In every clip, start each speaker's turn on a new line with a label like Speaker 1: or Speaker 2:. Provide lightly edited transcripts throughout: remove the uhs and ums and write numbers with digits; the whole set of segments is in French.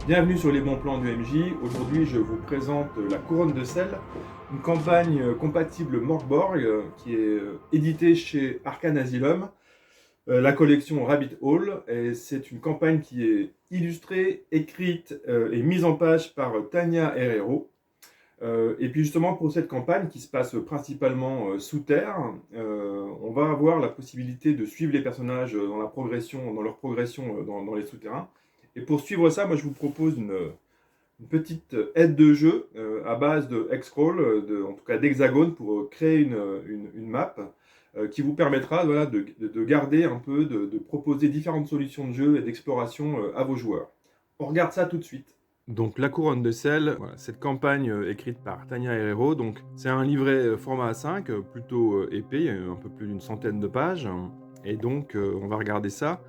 Speaker 1: Bienvenue sur les bons plans du MJ. Aujourd'hui, je vous présente la Couronne de sel, une campagne compatible Morkborg qui est éditée chez Arcane Asylum, la collection Rabbit Hole. Et c'est une campagne qui est illustrée, écrite et mise en page par Tania Herrero. Et puis justement pour cette campagne qui se passe principalement sous terre, on va avoir la possibilité de suivre les personnages dans leur progression dans les souterrains. Et pour suivre ça, moi je vous propose une petite aide de jeu à base de X-Scroll, en tout cas d'hexagone, pour créer une map qui vous permettra voilà, de garder un peu, de proposer différentes solutions de jeu et d'exploration à vos joueurs. On regarde ça tout de suite. Donc la couronne de sel, voilà, cette campagne écrite par Tania Herrero, donc c'est un livret format A5, plutôt épais, il y a un peu plus d'une centaine de pages, et donc on va regarder ça.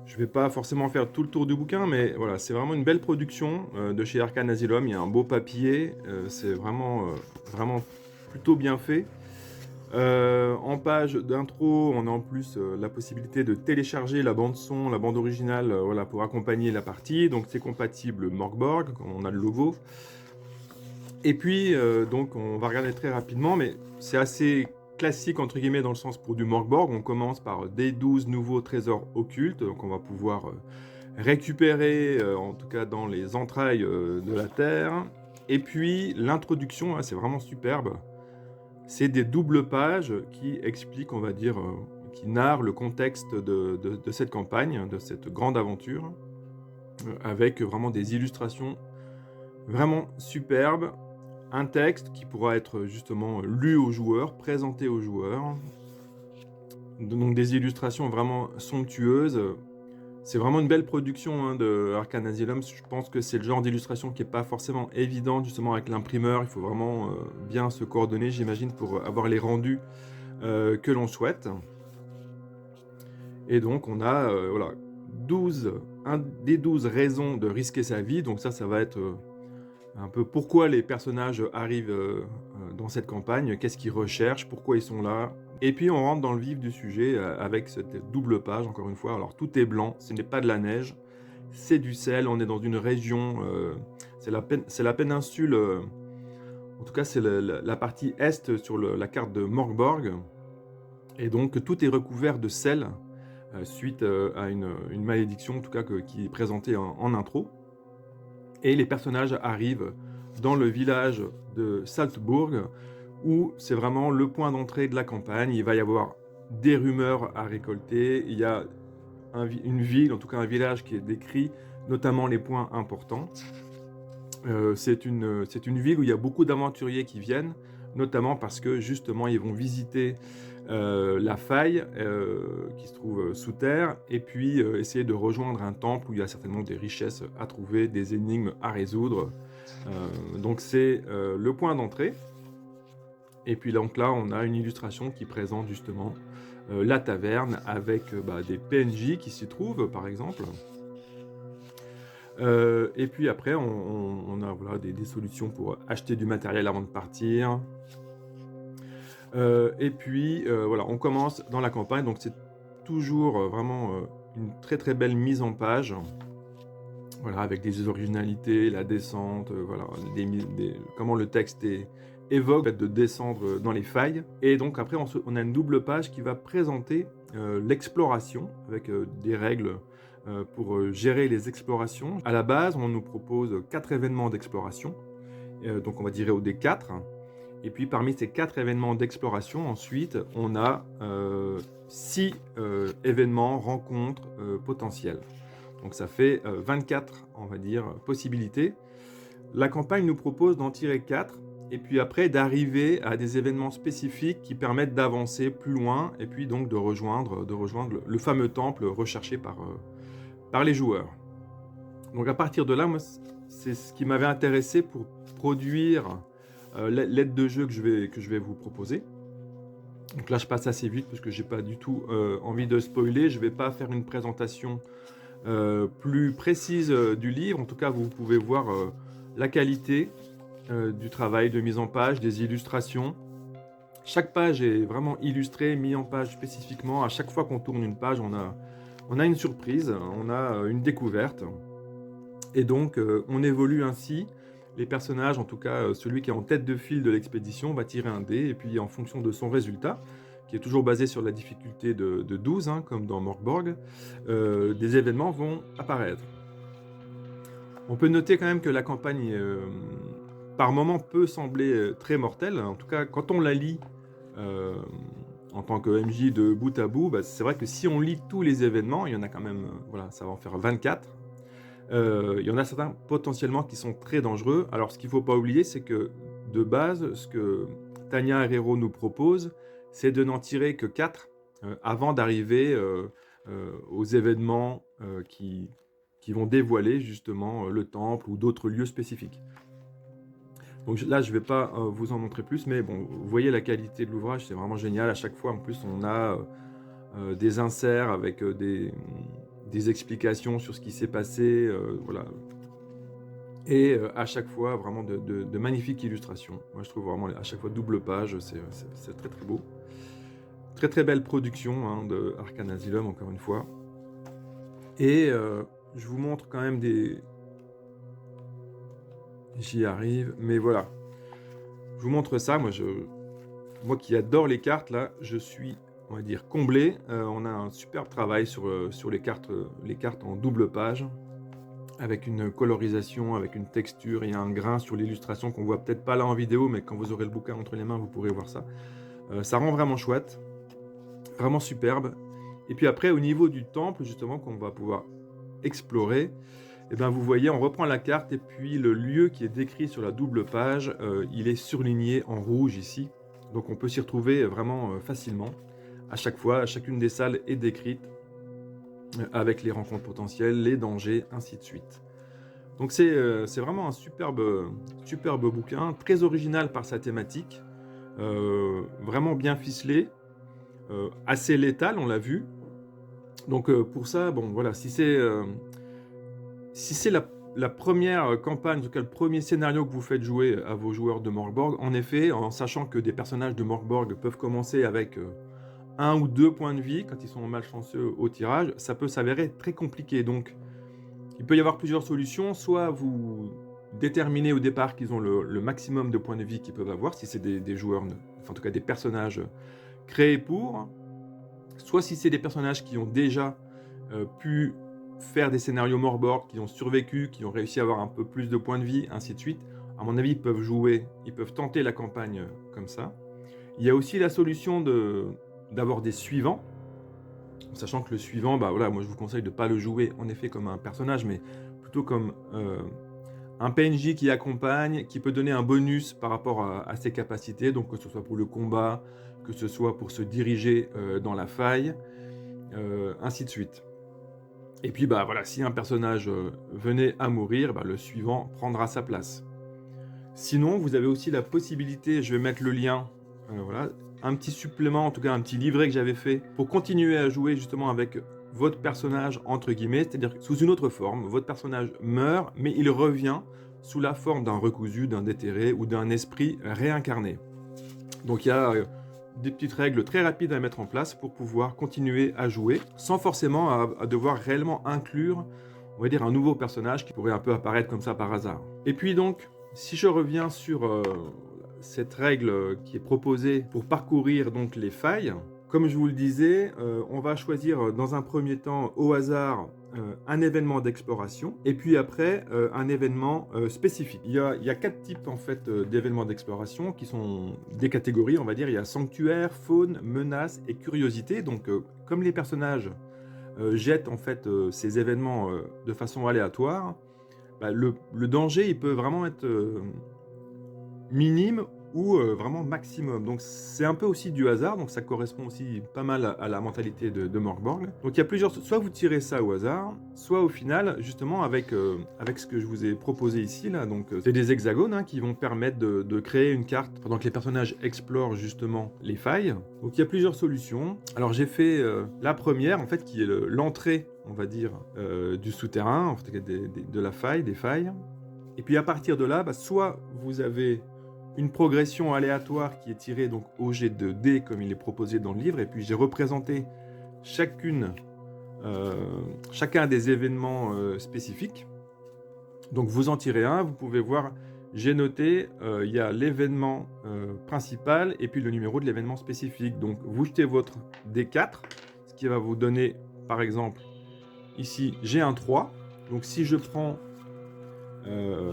Speaker 1: Je ne vais pas forcément faire tout le tour du bouquin, mais voilà, c'est vraiment une belle production de chez Arcane Asylum. Il y a un beau papier, c'est vraiment plutôt bien fait. En page d'intro, on a en plus la possibilité de télécharger la bande son, la bande originale, voilà, pour accompagner la partie. Donc c'est compatible Morkborg, on a le logo. Et puis donc on va regarder très rapidement, mais c'est assez classique entre guillemets dans le sens pour du Morkborg. On commence par des 12 nouveaux trésors occultes, donc on va pouvoir récupérer en tout cas dans les entrailles de la Terre. Et puis l'introduction, hein, c'est vraiment superbe. C'est des doubles pages qui expliquent, on va dire, qui narrent le contexte de cette campagne, de cette grande aventure, avec vraiment des illustrations vraiment superbes, un texte qui pourra être justement lu aux joueurs, présenté aux joueurs, donc des illustrations vraiment somptueuses. C'est vraiment une belle production hein, de Arcane Asylum. Je pense que c'est le genre d'illustration qui n'est pas forcément évident justement avec l'imprimeur. Il faut vraiment bien se coordonner, j'imagine, pour avoir les rendus que l'on souhaite. Et donc on a voilà, des 12 raisons de risquer sa vie. Donc ça va être un peu pourquoi les personnages arrivent dans cette campagne, qu'est-ce qu'ils recherchent, pourquoi ils sont là. Et puis on rentre dans le vif du sujet avec cette double page, encore une fois. Alors tout est blanc, ce n'est pas de la neige, c'est du sel, on est dans une région, c'est la péninsule, en tout cas c'est la partie est sur la carte de Morkborg. Et donc tout est recouvert de sel suite à une malédiction, en tout cas qui est présentée en intro. Et les personnages arrivent dans le village de Salzburg, où c'est vraiment le point d'entrée de la campagne. Il va y avoir des rumeurs à récolter. Il y a une ville, en tout cas un village qui est décrit, notamment les points importants. C'est une ville où il y a beaucoup d'aventuriers qui viennent, notamment parce que justement ils vont visiter la faille qui se trouve sous terre, et puis essayer de rejoindre un temple où il y a certainement des richesses à trouver, des énigmes à résoudre. Donc c'est le point d'entrée. Et puis donc là, on a une illustration qui présente justement la taverne avec des PNJ qui s'y trouvent, par exemple. Et puis après, on a voilà, des solutions pour acheter du matériel avant de partir. Et puis voilà, on commence dans la campagne, donc c'est toujours vraiment une très très belle mise en page. Voilà, avec des originalités, la descente, voilà, comment le texte évoque de descendre dans les failles. Et donc après, on a une double page qui va présenter l'exploration avec des règles pour gérer les explorations. À la base, on nous propose 4 événements d'exploration, donc on va dire au D4. Et puis parmi ces 4 événements d'exploration, ensuite, on a 6 événements, rencontres potentielles. Donc ça fait 24, on va dire, possibilités. La campagne nous propose d'en tirer 4, et puis après d'arriver à des événements spécifiques qui permettent d'avancer plus loin, et puis donc de rejoindre le fameux temple recherché par les joueurs. Donc à partir de là, moi, c'est ce qui m'avait intéressé pour produire l'aide de jeu que je vais vous proposer. Donc là, je passe assez vite parce que j'ai pas du tout envie de spoiler. Je vais pas faire une présentation plus précise du livre. En tout cas, vous pouvez voir la qualité du travail de mise en page, des illustrations. Chaque page est vraiment illustrée, mise en page spécifiquement. À chaque fois qu'on tourne une page, on a une surprise, on a une découverte. Et donc, on évolue ainsi. Les personnages, en tout cas celui qui est en tête de file de l'expédition, va tirer un dé, et puis en fonction de son résultat, qui est toujours basé sur la difficulté de 12, hein, comme dans Morkborg, des événements vont apparaître. On peut noter quand même que la campagne, par moments, peut sembler très mortelle. En tout cas, quand on la lit en tant que MJ de bout à bout, bah, c'est vrai que si on lit tous les événements, il y en a quand même, voilà, ça va en faire 24. Il y en a certains potentiellement qui sont très dangereux. Alors ce qu'il ne faut pas oublier, c'est que de base, ce que Tanya Herrero nous propose, c'est de n'en tirer que 4 avant d'arriver aux événements qui vont dévoiler justement le temple ou d'autres lieux spécifiques. Donc là, je ne vais pas vous en montrer plus, mais bon, vous voyez la qualité de l'ouvrage, c'est vraiment génial. À chaque fois, en plus, on a des inserts avec des explications sur ce qui s'est passé, voilà. Et à chaque fois, vraiment de magnifiques illustrations. Moi, je trouve vraiment à chaque fois double page, c'est très très beau. Très très belle production hein, de Arcane Asylum, encore une fois. Et je vous montre quand même des... J'y arrive, mais voilà. Je vous montre ça, moi qui adore les cartes, là, je suis, on va dire, comblé. On a un superbe travail sur les cartes en double page, avec une colorisation, avec une texture et un grain sur l'illustration qu'on voit peut-être pas là en vidéo, mais quand vous aurez le bouquin entre les mains, vous pourrez voir ça. Ça rend vraiment chouette, vraiment superbe. Et puis après, au niveau du temple, justement, qu'on va pouvoir explorer, et bien vous voyez, on reprend la carte et puis le lieu qui est décrit sur la double page, il est surligné en rouge ici. Donc on peut s'y retrouver vraiment facilement. À chaque fois, chacune des salles est décrite avec les rencontres potentielles, les dangers, ainsi de suite. Donc c'est vraiment un superbe bouquin, très original par sa thématique, vraiment bien ficelé, assez létal, on l'a vu. Donc pour ça, bon voilà, si c'est la première campagne, en tout cas le premier scénario que vous faites jouer à vos joueurs de Morkborg, en effet, en sachant que des personnages de Morkborg peuvent commencer avec 1 ou 2 points de vie, quand ils sont malchanceux au tirage, ça peut s'avérer très compliqué. Donc il peut y avoir plusieurs solutions, soit vous déterminez au départ qu'ils ont le maximum de points de vie qu'ils peuvent avoir, si c'est des joueurs, enfin en tout cas des personnages créés pour, soit si c'est des personnages qui ont déjà pu faire des scénarios Morkborg, qui ont survécu, qui ont réussi à avoir un peu plus de points de vie, ainsi de suite. À mon avis, ils peuvent tenter la campagne comme ça. Il y a aussi la solution d'avoir des suivants, sachant que le suivant, bah voilà, moi je vous conseille de ne pas le jouer en effet comme un personnage, mais plutôt comme un PNJ qui accompagne, qui peut donner un bonus par rapport à ses capacités, donc que ce soit pour le combat, que ce soit pour se diriger dans la faille, ainsi de suite. Et puis bah voilà, si un personnage venait à mourir, bah, le suivant prendra sa place. Sinon, vous avez aussi la possibilité, je vais mettre le lien, voilà, un petit supplément, en tout cas un petit livret que j'avais fait pour continuer à jouer justement avec votre personnage entre guillemets, c'est-à-dire sous une autre forme. Votre personnage meurt, mais il revient sous la forme d'un recousu, d'un déterré ou d'un esprit réincarné. Donc il y a des petites règles très rapides à mettre en place pour pouvoir continuer à jouer sans forcément à devoir réellement inclure, on va dire, un nouveau personnage qui pourrait un peu apparaître comme ça par hasard. Et puis donc, si je reviens sur cette règle qui est proposée pour parcourir donc les failles, comme je vous le disais, on va choisir dans un premier temps au hasard un événement d'exploration et puis après un événement spécifique. Il y a 4 types en fait d'événements d'exploration qui sont des catégories, on va dire. Il y a sanctuaire, faune, menace et curiosité. Donc comme les personnages jettent en fait ces événements de façon aléatoire, bah, le danger il peut vraiment être minime ou vraiment maximum. Donc c'est un peu aussi du hasard, donc ça correspond aussi pas mal à la mentalité de Morkborg. Donc il y a plusieurs, soit vous tirez ça au hasard, soit au final, justement avec ce que je vous ai proposé ici, là, donc c'est des hexagones hein, qui vont permettre de créer une carte pendant que les personnages explorent justement les failles. Donc il y a plusieurs solutions. Alors j'ai fait la première, en fait, qui est l'entrée, on va dire, du souterrain, en fait, de la faille, des failles. Et puis à partir de là, bah, soit vous avez une progression aléatoire qui est tirée donc au jet de dés comme il est proposé dans le livre, et puis j'ai représenté chacun des événements spécifiques. Donc vous en tirez un, vous pouvez voir, j'ai noté, il y a l'événement principal et puis le numéro de l'événement spécifique. Donc vous jetez votre D4, ce qui va vous donner, par exemple, ici j'ai un 3. Donc si je prends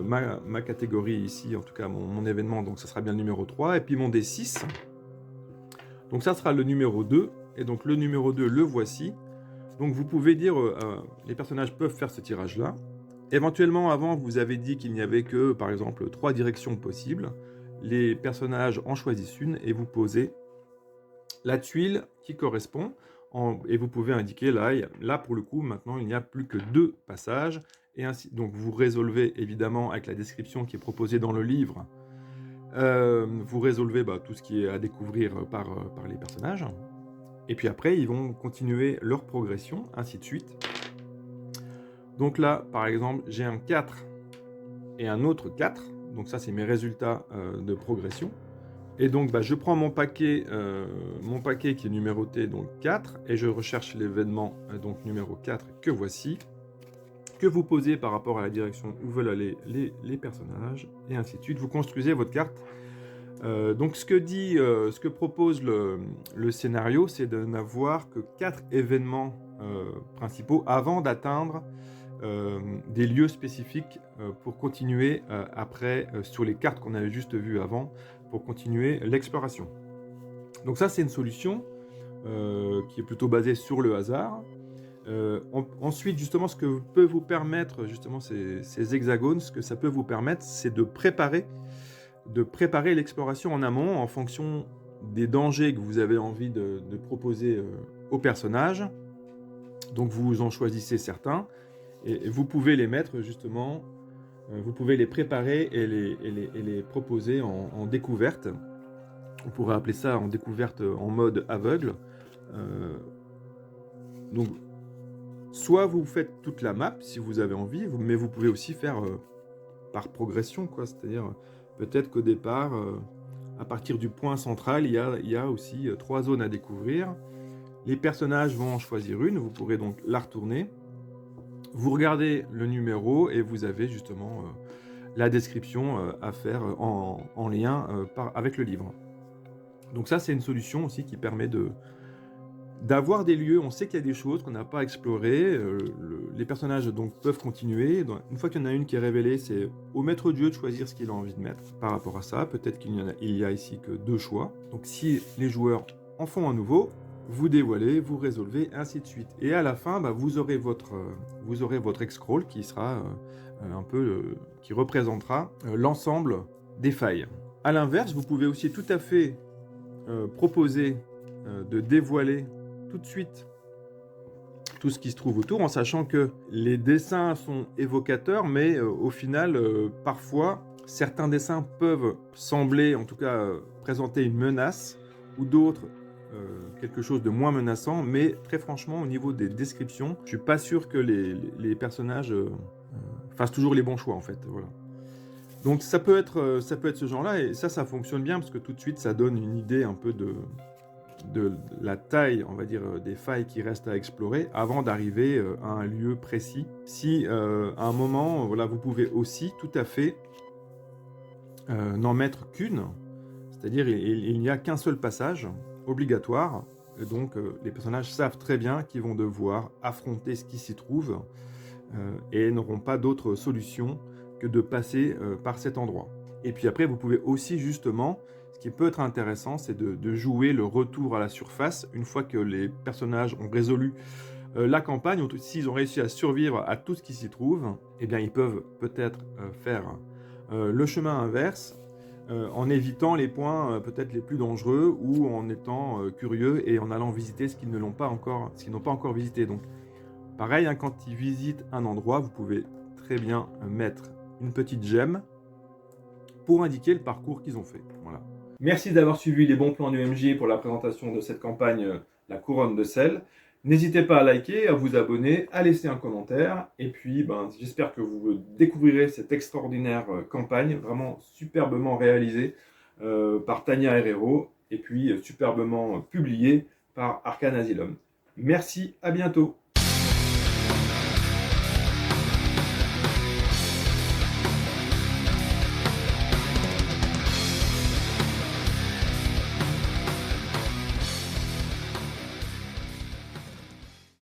Speaker 1: ma catégorie ici, en tout cas mon événement, donc ça sera bien le numéro 3, et puis mon D6, donc ça sera le numéro 2, et donc le numéro 2, le voici. Donc vous pouvez dire, les personnages peuvent faire ce tirage-là. Éventuellement, avant, vous avez dit qu'il n'y avait que, par exemple, 3 directions possibles. Les personnages en choisissent une et vous posez la tuile qui correspond. Et vous pouvez indiquer, là, pour le coup, maintenant, il n'y a plus que 2 passages. Et ainsi, donc vous résolvez, évidemment, avec la description qui est proposée dans le livre, vous résolvez tout ce qui est à découvrir par les personnages. Et puis après, ils vont continuer leur progression, ainsi de suite. Donc là, par exemple, j'ai un 4 et un autre 4. Donc ça, c'est mes résultats de progression. Et donc, je prends mon paquet qui est numéroté donc 4, et je recherche l'événement donc numéro 4 que voici, que vous posez par rapport à la direction où veulent aller les personnages, et ainsi de suite. Vous construisez votre carte. Donc ce que propose le scénario, c'est de n'avoir que 4 événements principaux avant d'atteindre des lieux spécifiques pour continuer après sur les cartes qu'on avait juste vues avant, pour continuer l'exploration. Donc ça, c'est une solution qui est plutôt basée sur le hasard. Ensuite, justement, ce que peut vous permettre justement ces hexagones, ce que ça peut vous permettre, c'est de préparer l'exploration en amont en fonction des dangers que vous avez envie de proposer aux personnages. Donc vous en choisissez certains, et vous pouvez les mettre justement, vous pouvez les préparer et les proposer en découverte. On pourrait appeler ça en découverte en mode aveugle. Donc, soit vous faites toute la map si vous avez envie, mais vous pouvez aussi faire par progression, quoi. C'est-à-dire peut-être qu'au départ, à partir du point central, il y a aussi 3 zones à découvrir. Les personnages vont en choisir une, vous pourrez donc la retourner. Vous regardez le numéro et vous avez justement la description à faire en lien avec le livre. Donc ça, c'est une solution aussi qui permet d'avoir des lieux. On sait qu'il y a des choses qu'on n'a pas explorées. Les personnages donc peuvent continuer. Une fois qu'il y en a une qui est révélée, c'est au maître de jeu de choisir ce qu'il a envie de mettre par rapport à ça. Peut-être qu'il y a ici que 2 choix. Donc si les joueurs en font un nouveau, vous dévoilez, vous résolvez, ainsi de suite. Et à la fin, vous aurez votre X-Scroll qui sera qui représentera l'ensemble des failles. A l'inverse, vous pouvez aussi tout à fait proposer de dévoiler tout de suite tout ce qui se trouve autour, en sachant que les dessins sont évocateurs, mais au final, parfois, certains dessins peuvent sembler, en tout cas, présenter une menace, ou d'autres quelque chose de moins menaçant, mais très franchement, au niveau des descriptions, je suis pas sûr que les personnages fassent toujours les bons choix, en fait. Voilà. Donc ça peut être ce genre-là, et ça fonctionne bien, parce que tout de suite, ça donne une idée un peu de la taille, on va dire, des failles qui restent à explorer avant d'arriver à un lieu précis. Si à un moment, voilà, vous pouvez aussi tout à fait n'en mettre qu'une, c'est-à-dire il n'y a qu'un seul passage obligatoire, et donc les personnages savent très bien qu'ils vont devoir affronter ce qui s'y trouve et n'auront pas d'autre solution que de passer par cet endroit. Et puis après, vous pouvez aussi justement, ce qui peut être intéressant, c'est de jouer le retour à la surface une fois que les personnages ont résolu la campagne, ou s'ils ont réussi à survivre à tout ce qui s'y trouve, eh bien ils peuvent peut-être faire le chemin inverse en évitant les points peut-être les plus dangereux, ou en étant curieux et en allant visiter ce qu'ils n'ont pas encore visité. Donc pareil, hein, quand ils visitent un endroit, vous pouvez très bien mettre une petite gemme pour indiquer le parcours qu'ils ont fait. Voilà. Merci d'avoir suivi les bons plans du MJ pour la présentation de cette campagne La Couronne de Sel. N'hésitez pas à liker, à vous abonner, à laisser un commentaire. Et puis, j'espère que vous découvrirez cette extraordinaire campagne, vraiment superbement réalisée par Tania Herrero, et puis superbement publiée par Arcane Asylum. Merci, à bientôt.